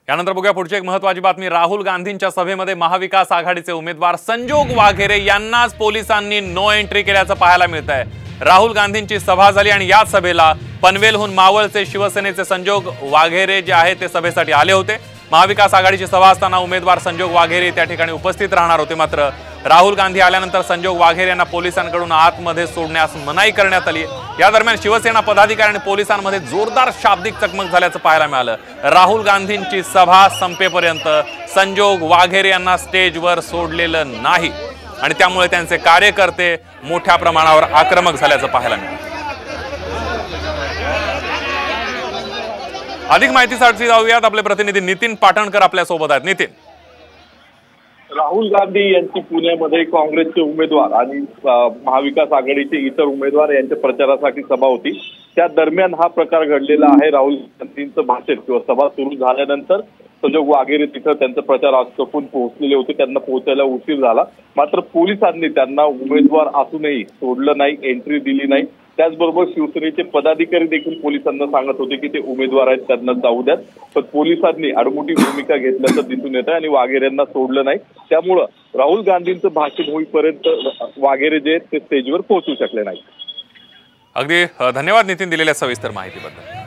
यानंतर बघूया पुढची एक महत्त्वाची बातमी। राहुल गांधींच्या सभेमध्ये महाविकास आघाडीचे उमेदवार संजोग वाघेरे यांनाच पोलिसांनी नो एंट्री केल्याचं पाहायला मिळत आहे। राहुल गांधींची सभा झाली आणि या सभेला पनवेलहून मावळचे शिवसेनेचे संजोग वाघेरे जे आहेत ते सभेसाठी आले होते। महाविकास आघाडीची सभा असताना उमेदवार संजोग वाघेरे त्या ठिकाणी उपस्थित राहणार होते। मात्र राहुल गांधी आल्यानंतर संजोग वाघेरे यांना पोलिसांकडून आतमध्ये सोडण्यास मनाई करण्यात आली। या दरम्यान शिवसेना पदाधिकारी आणि पोलिसांमध्ये जोरदार शाब्दिक चकमक झाल्याचं पाहायला मिळालं। राहुल गांधींची सभा संपेपर्यंत संजोग वाघेरे यांना स्टेजवर सोडलेलं नाही आणि त्यामुळे त्यांचे कार्यकर्ते मोठ्या प्रमाणावर आक्रमक झाल्याचं पाहायला मिळालं। अधिक माहितीसाठी जाऊयात, आपले प्रतिनिधी नितीन पाटणकर आपल्या सोबत आहेत। नितीन, राहुल गांधी यांची पुण्यामध्ये काँग्रेसचे उमेदवार आणि महाविकास आघाडीचे इतर उमेदवार यांच्या प्रचारासाठी सभा होती। त्या दरम्यान हा प्रकार घडलेला आहे। राहुल गांधींचं भाषण किंवा सभा सुरू झाल्यानंतर संजोग वाघेरे तिथं त्यांचा प्रचार आटोपून पोहोचलेले होते। त्यांना पोहोचायला उशीर झाला, मात्र पोलिसांनी त्यांना उमेदवार असूनही सोडलं नाही, एंट्री दिली नाही। त्याचबरोबर शिवसेनेचे पदाधिकारी देखील पोलिसांना सांगत होते की ते उमेदवार आहेत, त्यांना जाऊ द्यात, पण पोलिसांनी आडमुठी भूमिका घेतल्याचं दिसून येत आहे आणि वाघेरेंना सोडलं नाही। त्यामुळं राहुल गांधींचं भाषण होईपर्यंत वाघेरे जे ते स्टेजवर पोहोचू शकले नाही। अगदी धन्यवाद नितीन, दिलेल्या सविस्तर माहितीबद्दल।